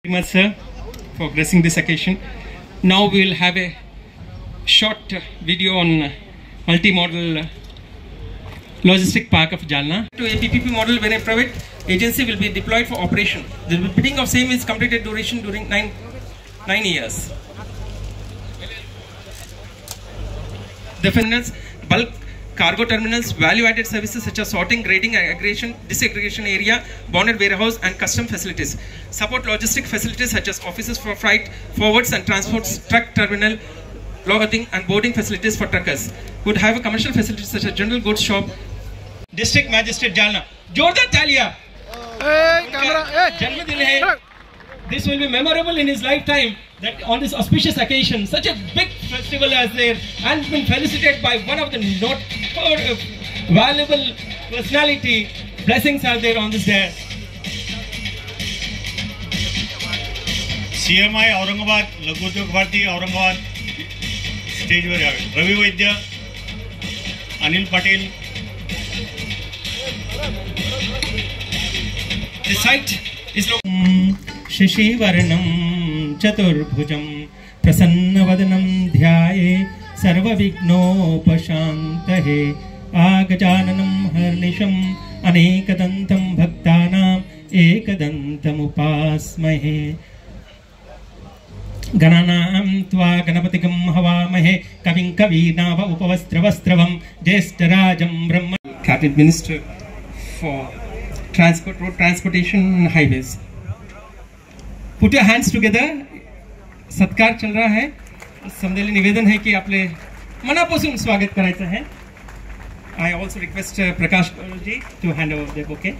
Very much, sir, for gracing this occasion. Now we will have a short video on multi-modal logistic park of Jalna. To a PPP model when a private agency will be deployed for operation. The bidding of same is completed duration during 9 years. The terminals, bulk cargo terminals, value-added services such as sorting, grading, aggregation, disaggregation area, bonded warehouse and custom facilities. Support logistic facilities such as offices for freight, forwards and transports, truck terminal, loading and boarding facilities for truckers. Would have a commercial facilities such as general goods shop. District Magistrate Jalna. जोरदार तालियां. जन्मदिन है. This will be memorable in his lifetime, that on this auspicious occasion, such a big festival as there, and been felicitated by one of the not valuable personality. Blessings are there on this day. CMI Aurangabad, लघु उद्योग भारती औरंगाबाद स्टेजवर यावे. रवी वैद्य, Anil Patil. The site is शशिवर्णं चतुर्भुजं प्रसन्नवदनं ध्याये सर्वविघ्नोपशान्तये आगजाननं हर्निशम् अनेकदन्तं भक्तानाम् एकदन्तमुपास्महे गणानां त्वा गणपतिगं हवामहे कविं कवीनाम उपवस्त्रवस्त्रवं ज्येष्ठराजं ब्रह्म. Cabinet Minister for Transport, Road Transportation and Highways. Put your hands together. सत्कार चल रहा है. समदेली निवेदन है कि आपले मनापासून स्वागत करायचं है. I also request Prakash ji to hand over the bouquet.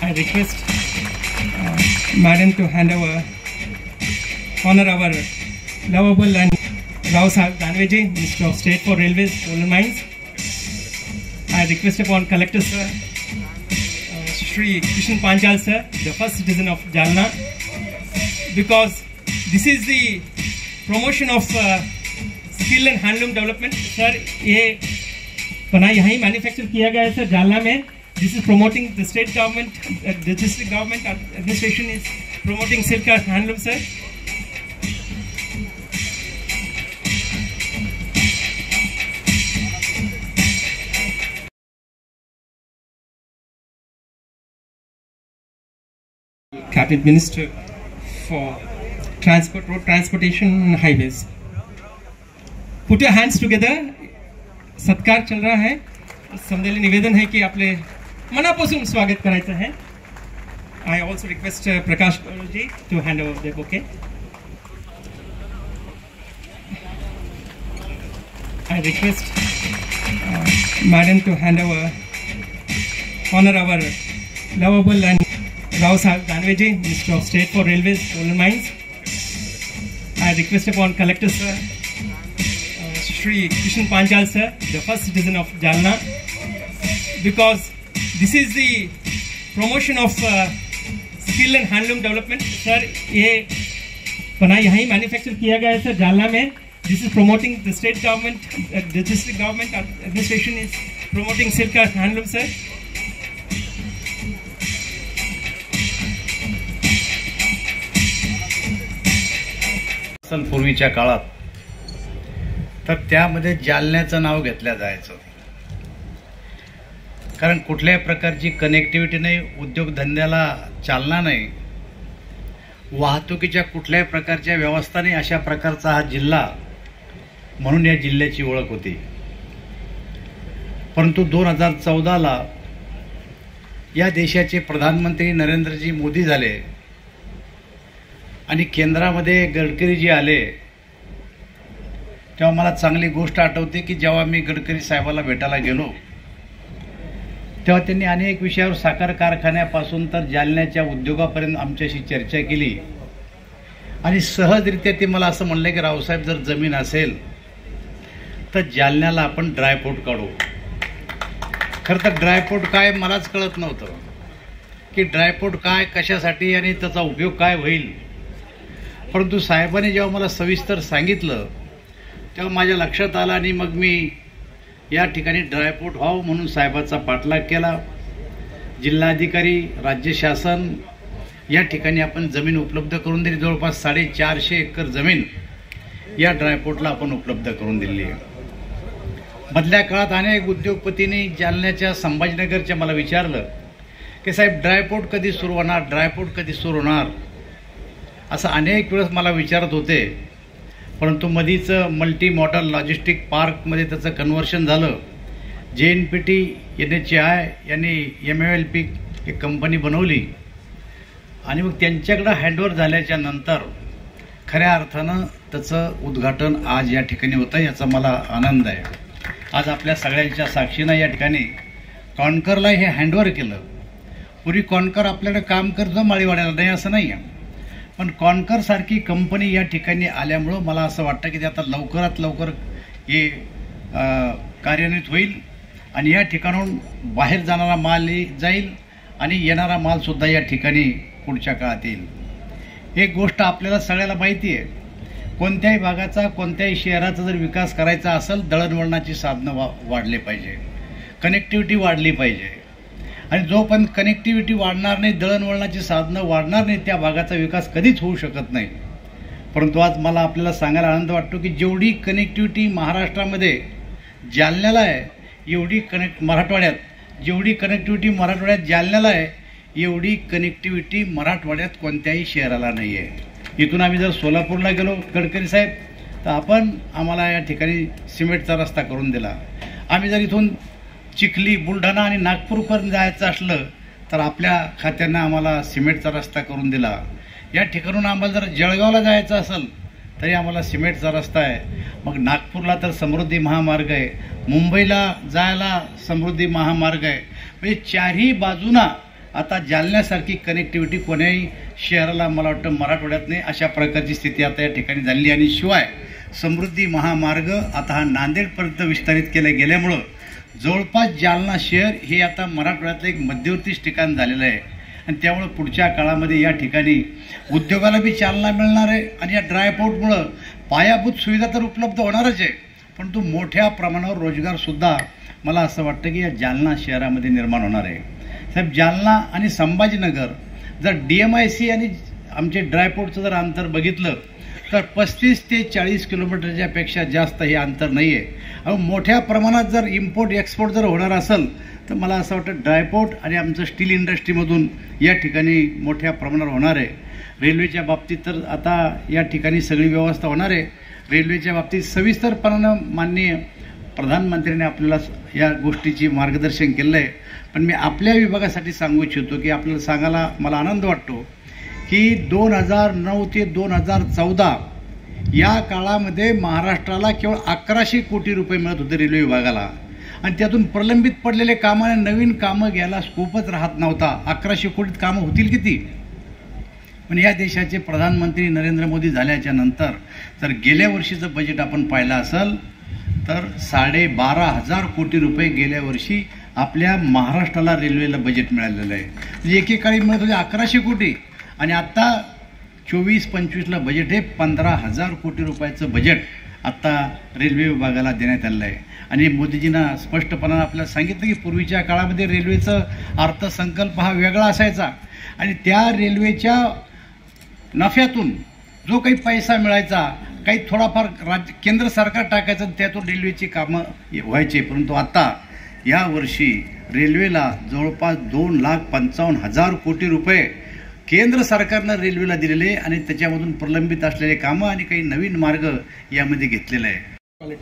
I request Madam to hand over, honor our lovable and Rao Sahib Danve ji, Minister of State for Railways, Coal and Mines. I request upon Collector Sir, Shri Kishan Panchal sir, the first citizen of Jalna, because this is the promotion of skill and handloom development. Sir, ये बना यहाँ manufacture KIA गया है sir Jalna में. This is promoting the state government, the district government administration is promoting silk and handloom sir. Cabinet Minister for Transport, Road Transportation and Highways. Put your hands together. सत्कार चल रहा है. समदेली निवेदन है कि आपले मनापासून स्वागत करायचं है. I also request Prakash ji to hand over the bouquet. I request Madam to hand over, honor our lovable and Rao Sahib Danve ji, Minister of State for Railways, Coal and Mines. I request upon Collector Sir, Shri Kishan Panchal sir, the first citizen of Jalna, because this is the promotion of skill and handloom development. Sir, ये बना यहाँ manufacture KIA गया है sir Jalna में. This is promoting the state government, the district government administration is promoting silk and handloom sir. पूर्वीच्या काळात तर त्यामध्ये जालन्याचं नाव घेतलं जायचं, कारण कुठल्याही प्रकारची कनेक्टिव्हिटी नाही, उद्योगधंद्याला चालना नाही, वाहतुकीच्या कुठल्याही प्रकारच्या व्यवस्था नाही, अशा प्रकारचा हा जिल्हा म्हणून या जिल्ह्याची ओळख होती. परंतु 2014ला या देशाचे प्रधानमंत्री नरेंद्रजी मोदी झाले आणि केंद्रामध्ये गडकरीजी आले, तेव्हा मला चांगली गोष्ट आठवते की जेव्हा मी गडकरी साहेबाला भेटायला गेलो तेव्हा त्यांनी अनेक विषयावर साखर कारखान्यापासून तर जालन्याच्या उद्योगापर्यंत आमच्याशी चर्चा केली आणि सहजरित्या ते मला असं म्हणले की रावसाहेब, जर जमीन असेल तर जालन्याला आपण ड्रायपोर्ट काढू. खरं तर ड्रायपोर्ट काय मलाच कळत नव्हतं की ड्रायपोर्ट काय, कशासाठी आणि त्याचा उपयोग काय होईल. परंतु साहेबांनी जेव्हा मला सविस्तर सांगितलं तेव्हा माझ्या लक्षात आलं आणि मग मी या ठिकाणी ड्रायपोर्ट व्हावं म्हणून साहेबाचा पाठलाग केला जिल्हाधिकारी, राज्य शासन या ठिकाणी आपण जमीन उपलब्ध करून दिली. जवळपास 450 एकर जमीन या ड्रायपोर्टला आपण उपलब्ध करून दिली आहे. मधल्या काळात अनेक उद्योगपतींनी जालन्याच्या, संभाजीनगरच्या मला विचारलं की साहेब ड्रायपोर्ट कधी सुरू होणार, ड्रायपोर्ट कधी सुरू होणार, असं अनेक वेळेस मला विचारत होते. परंतु मधीच मल्टी मॉडल लॉजिस्टिक पार्कमध्ये त्याचं कन्व्हर्शन झालं. JNPT NHAI यांनी MALP एक कंपनी बनवली आणि मग त्यांच्याकडं हँडओव्हर झाल्याच्या नंतर खऱ्या अर्थानं त्याचं उद्घाटन आज या ठिकाणी होतं. याचा मला आनंद आहे. आज आपल्या सगळ्यांच्या साक्षीनं या ठिकाणी कॉन्करला हे हँडओव्हर केलं. पूर्वी कॉन्कर आपल्याकडे काम करतं माळीवाड्याला, नाही असं नाही आहे, पण कॉन्कर सारखी कंपनी या ठिकाणी आल्यामुळं मला असं वाटतं की ते आता लवकरात लवकर हे कार्यान्वित होईल आणि या ठिकाणाहून बाहेर जाणारा माल जाईल आणि येणारा मालसुद्धा या ठिकाणी पुढच्या काळात येईल. एक गोष्ट आपल्याला सगळ्याला माहिती आहे, कोणत्याही भागाचा, कोणत्याही शहराचा जर विकास करायचा असेल, दळणवळणाची साधनं वाढले पाहिजे, कनेक्टिव्हिटी वाढली पाहिजे. आणि जोपर्यंत कनेक्टिव्हिटी वाढणार नाही, दळणवळणाची साधनं वाढणार नाही, त्या भागाचा विकास कधीच होऊ शकत नाही. परंतु आज मला आपल्याला सांगायला आनंद वाटतो की जेवढी कनेक्टिव्हिटी महाराष्ट्रामध्ये जालन्याला आहे, एवढी मराठवाड्यात जालन्याला आहे, एवढी कनेक्टिव्हिटी मराठवाड्यात कोणत्याही शहराला नाही आहे. इथून आम्ही जर सोलापूरला गेलो गडकरी साहेब, तर आम्हाला या ठिकाणी सिमेंटचा रस्ता करून दिला. आम्ही जर इथून चिखली, बुलढाणा आणि नागपूरपर्यंत जायचं असलं तर आपल्या खात्यांना आम्हाला सिमेंटचा रस्ता करून दिला. या ठिकाणून आम्हाला जर जळगावला जायचं असेल तरी आम्हाला सिमेंटचा रस्ता आहे. मग नागपूरला तर समृद्धी महामार्ग आहे, मुंबईला जायला समृद्धी महामार्ग आहे. म्हणजे चारही बाजूना आता जालन्यासारखी कनेक्टिव्हिटी कोण्याही शहराला मला वाटतं मराठवाड्यात नाही, अशा प्रकारची स्थिती आता या ठिकाणी झाली. आणि शिवाय समृद्धी महामार्ग आता हा नांदेडपर्यंत विस्तारित केला गेल्यामुळं जवळपास जालना शहर हे आता मराठवाड्यातलं एक मध्यवर्ती ठिकाण झालेलं आहे. आणि त्यामुळं पुढच्या काळामध्ये या ठिकाणी उद्योगाला बी चालना मिळणार आहे आणि या ड्रायपोर्टमुळं पायाभूत सुविधा तर उपलब्ध होणारच आहे, परंतु मोठ्या प्रमाणावर रोजगारसुद्धा मला असं वाटतं की या जालना शहरामध्ये निर्माण होणार आहे. साहेब, जालना आणि संभाजीनगर जर DMIC आणि आमचे ड्रायपोर्टचं जर अंतर बघितलं तर 35 ते 40 किलोमीटरच्या पेक्षा जास्त हे अंतर नाही आहे. मोठ्या प्रमाणात जर इम्पोर्ट एक्सपोर्ट जर होणार असेल तर मला असं वाटतं ड्रायपोर्ट आणि आमचं स्टील इंडस्ट्रीमधून या ठिकाणी मोठ्या प्रमाणावर होणार आहे. रेल्वेच्या बाबतीत तर आता या ठिकाणी सगळी व्यवस्था होणार आहे. रेल्वेच्या बाबतीत सविस्तरपणानं माननीय प्रधानमंत्र्यांनी आपल्याला या गोष्टीची मार्गदर्शन केलं आहे. पण मी आपल्या विभागासाठी सांगू इच्छितो की आपल्याला सांगायला मला आनंद वाटतो की 2009 ते 2014 या काळामध्ये महाराष्ट्राला केवळ 1100 कोटी रुपये मिळत होते रेल्वे विभागाला, आणि त्यातून प्रलंबित पडलेले कामाने नवीन कामं घ्यायला स्कोपच राहत नव्हता. 1100 कोटीत कामं होतील किती? पण या देशाचे प्रधानमंत्री नरेंद्र मोदी झाल्याच्या नंतर जर गेल्या वर्षीचं बजेट आपण पाहिलं असेल तर 12,500 कोटी रुपये गेल्या वर्षी आपल्या महाराष्ट्राला रेल्वेला बजेट मिळालेलं आहे. म्हणजे एकेकाळी मिळत होते 1100 कोटी आणि आता 24-25ला बजेट हे 15,000 कोटी रुपयाचं बजेट आता रेल्वे विभागाला देण्यात आलेलं आहे. आणि मोदीजींना स्पष्टपणानं आपल्याला सांगितलं की पूर्वीच्या काळामध्ये रेल्वेचं अर्थसंकल्प हा वेगळा असायचा आणि त्या रेल्वेच्या नफ्यातून जो काही पैसा मिळायचा, काही थोडाफार केंद्र सरकार टाकायचं, त्यातून रेल्वेची कामं व्हायची. परंतु आता यावर्षी रेल्वेला जवळपास 2,55,000 कोटी रुपये केंद्र सरकारनं रेल्वेला दिलेले आणि त्याच्यामधून प्रलंबित असलेले कामं आणि काही नवीन मार्ग यामध्ये घेतलेले आहे.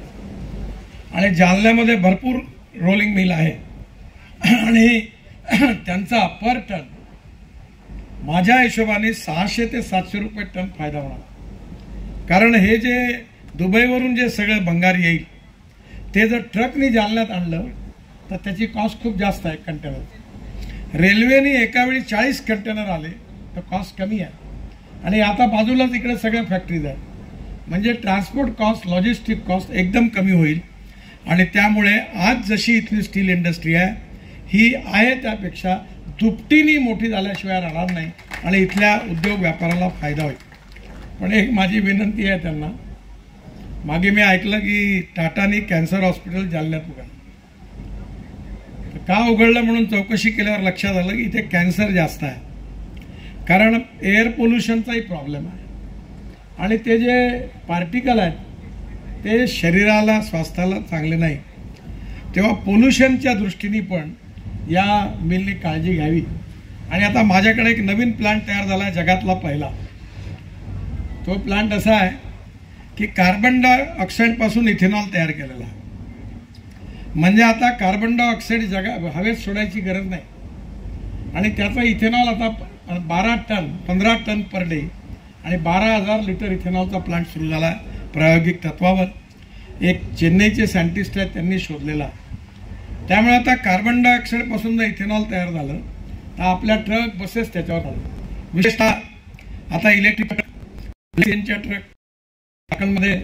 आणि जालन्यामध्ये भरपूर रोलिंग मिल आहे आणि त्यांचा पर टन माझ्या हिशोबाने 600 ते 700 रुपये टन फायदा होणार. कारण हे जे दुबईवरून जे सगळं भंगार येईल ते जर ट्रकने जालन्यात आणलं तर त्याची कॉस्ट खूप जास्त आहे कंटेनर. रेल्वेने एका वेळी 40 कंटेनर आले तर कॉस्ट कमी आहे. आणि आता बाजूलाच इकडे सगळ्या फॅक्टरीज आहेत, म्हणजे ट्रान्सपोर्ट कॉस्ट, लॉजिस्टिक कॉस्ट एकदम कमी होईल. आणि त्यामुळे आज जशी इथली स्टील इंडस्ट्री आहे ही आहे त्यापेक्षा दुपटीने मोठी झाल्याशिवाय राहणार नाही आणि इथल्या उद्योग व्यापाराला फायदा होईल. पण एक माझी विनंती आहे त्यांना, मागे मी ऐकलं की टाटाने कॅन्सर हॉस्पिटल जालन्यात उघडलं. का उघडलं म्हणून चौकशी केल्यावर लक्षात आलं की इथे कॅन्सर जास्त आहे, कारण एअर पोल्युशनचाही प्रॉब्लेम आहे आणि ते जे पार्टिकल आहेत ते शरीराला स्वास्थ्याला चांगले नाही. तेव्हा पोल्युशनच्या दृष्टीने पण या मिलनी काळजी घ्यावी. आणि आता माझ्याकडे एक नवीन प्लांट तयार झाला आहे, जगातला पहिला. तो प्लांट असा आहे की कार्बन डायऑक्साईडपासून इथेनॉल तयार केलेला आहे. म्हणजे आता कार्बन डायऑक्साईड हवेत सोडायची गरज नाही आणि त्याचा इथेनॉल आता 15 टन पर डे आणि 12,000 लिटर इथेनॉलचा प्लांट सुरू झाला आहे प्रायोगिक तत्वावर. एक चेन्नईचे सायंटिस्ट आहेत, त्यांनी शोधलेला. त्यामुळे आता कार्बन डायऑक्साईड पासून जर इथेनॉल तयार झालं तर आपल्या ट्रक बसेस त्याच्यावर आले. विशेषतः आता इलेक्ट्रिक ट्रक मध्ये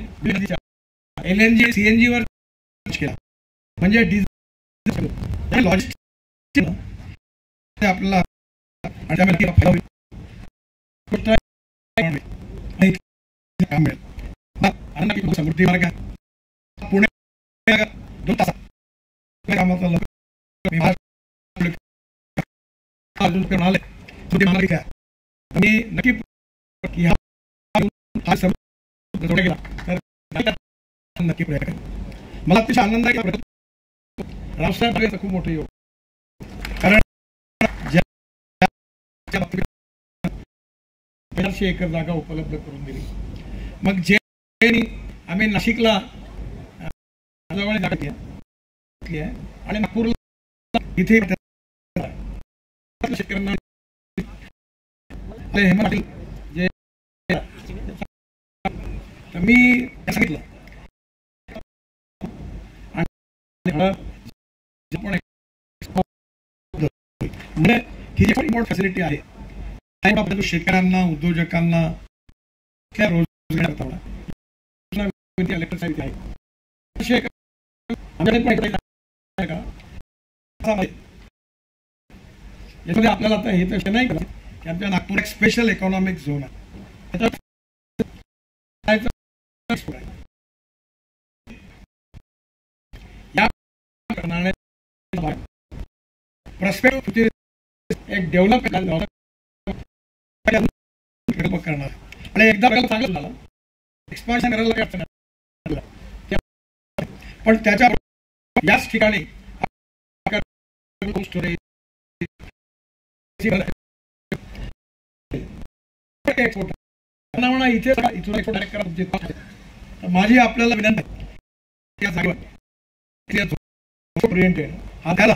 LNG CNG वर केला, म्हणजे डिझेल लॉजिस्टिक आपल्याला समृद्धी मार्ग पुणे 2 तासात नक्की नक्की प्रयत्न. मला अतिशय आनंद आहे की रावसाहेब खूप मोठं योग, कारण 500 एकर जागा उपलब्ध करून दिली. मग जे आम्ही नाशिकला जवळ जागा घेतली आहे आणि नागपूरला इथे शेतकऱ्यांना जे मी सांगितलं म्हणजे ही जी मोठी फॅसिलिटी आहे शेतकऱ्यांना उद्योजकांना रोजगार यामध्ये आपल्याला आता हे तर नाही करत की आमच्या नागपूर एक स्पेशल इकॉनॉमिक झोन आहे. एक डेव्हलप करणार आणि एकदा चांगलं झालं एक्सपान्शन करायला, पण त्याच्या याच ठिकाणी इथे इथून एक्सपोर्ट करा. माझी आपल्याला विनंती या जागेवर हा त्याला